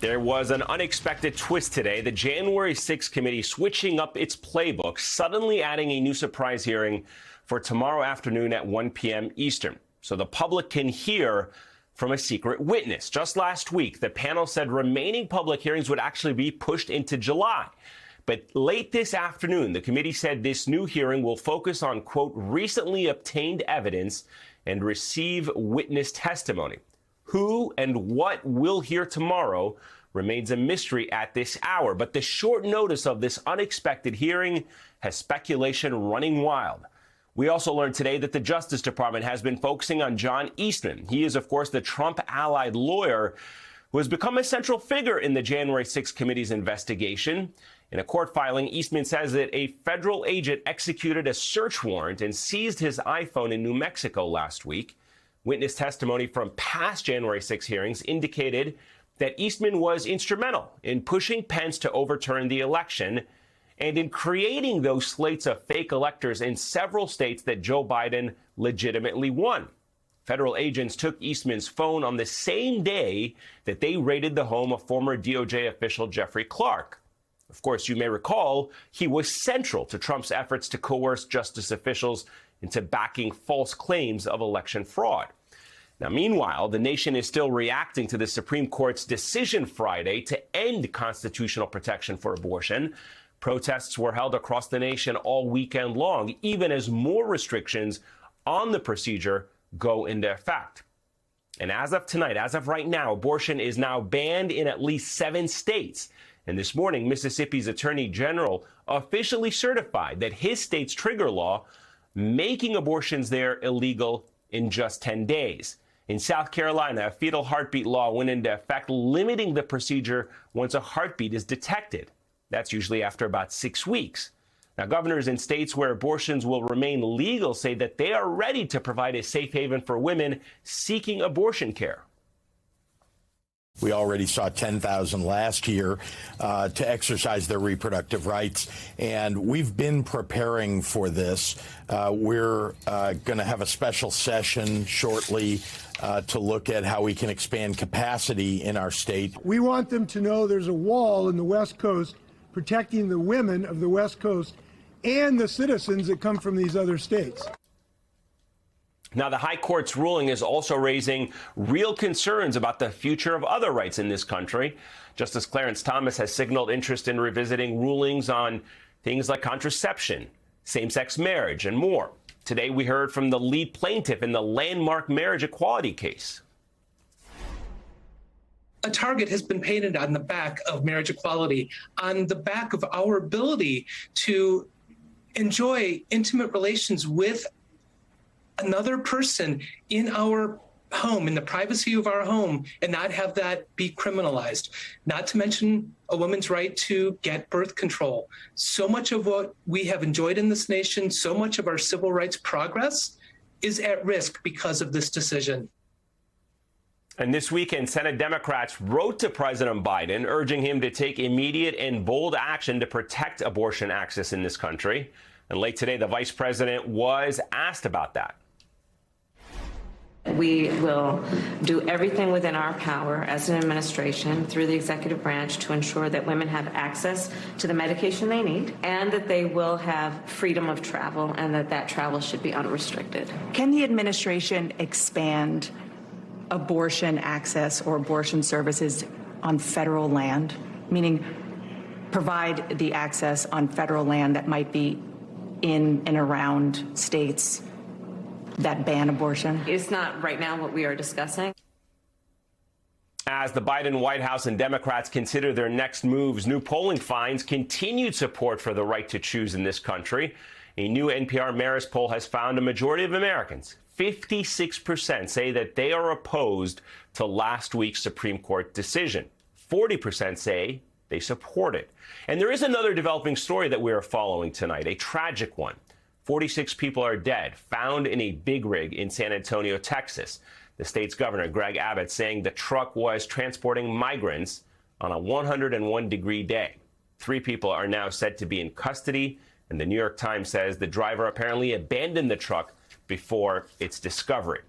There was an unexpected twist today. The January 6th committee switching up its playbook, suddenly adding a new surprise hearing for tomorrow afternoon at 1 p.m. Eastern, so the public can hear from a secret witness. Just last week, the panel said remaining public hearings would actually be pushed into July. But late this afternoon, the committee said this new hearing will focus on, quote, recently obtained evidence and receive witness testimony. Who and what we'll hear tomorrow remains a mystery at this hour. But the short notice of this unexpected hearing has speculation running wild. We also learned today that the Justice Department has been focusing on John Eastman. He is, of course, the Trump-allied lawyer who has become a central figure in the January 6th committee's investigation. In a court filing, Eastman says that a federal agent executed a search warrant and seized his iPhone in New Mexico last week. Witness testimony from past January 6 hearings indicated that Eastman was instrumental in pushing Pence to overturn the election and in creating those slates of fake electors in several states that Joe Biden legitimately won. Federal agents took Eastman's phone on the same day that they raided the home of former DOJ official Jeffrey Clark. Of course, you may recall he was central to Trump's efforts to coerce justice officials into backing false claims of election fraud. Now, meanwhile, the nation is still reacting to the Supreme Court's decision Friday to end constitutional protection for abortion. Protests were held across the nation all weekend long, even as more restrictions on the procedure go into effect. And as of tonight, as of right now, abortion is now banned in at least 7 states. And this morning, Mississippi's Attorney General officially certified that his state's trigger law, making abortions there illegal in just 10 days. In South Carolina, a fetal heartbeat law went into effect, limiting the procedure once a heartbeat is detected. That's usually after about 6 weeks. Now, governors in states where abortions will remain legal say that they are ready to provide a safe haven for women seeking abortion care. We already saw 10,000 last year to exercise their reproductive rights, and we've been preparing for this. We're going to have a special session shortly to look at how we can expand capacity in our state. We want them to know there's a wall in the West Coast protecting the women of the West Coast and the citizens that come from these other states. Now, the High Court's ruling is also raising real concerns about the future of other rights in this country. Justice Clarence Thomas has signaled interest in revisiting rulings on things like contraception, same-sex marriage, and more. Today, we heard from the lead plaintiff in the landmark marriage equality case. A target has been painted on the back of marriage equality, on the back of our ability to enjoy intimate relations with another person in our home, in the privacy of our home, and not have that be criminalized. Not to mention a woman's right to get birth control. So much of what we have enjoyed in this nation, so much of our civil rights progress is at risk because of this decision. And this weekend, Senate Democrats wrote to President Biden, urging him to take immediate and bold action to protect abortion access in this country. And late today, the vice president was asked about that. We will do everything within our power as an administration through the executive branch to ensure that women have access to the medication they need and that they will have freedom of travel and that travel should be unrestricted. Can the administration expand abortion access or abortion services on federal land, meaning provide the access on federal land that might be in and around states that ban abortion? It's not right now what we are discussing. As the Biden White House and Democrats consider their next moves, new polling finds continued support for the right to choose in this country. A new NPR Marist poll has found a majority of Americans, 56%, say that they are opposed to last week's Supreme Court decision. 40% say they support it. And there is another developing story that we are following tonight, a tragic one. 46 people are dead, found in a big rig in San Antonio, Texas. The state's governor, Greg Abbott, saying the truck was transporting migrants on a 101-degree day. 3 people are now said to be in custody, and the New York Times says the driver apparently abandoned the truck before its discovery.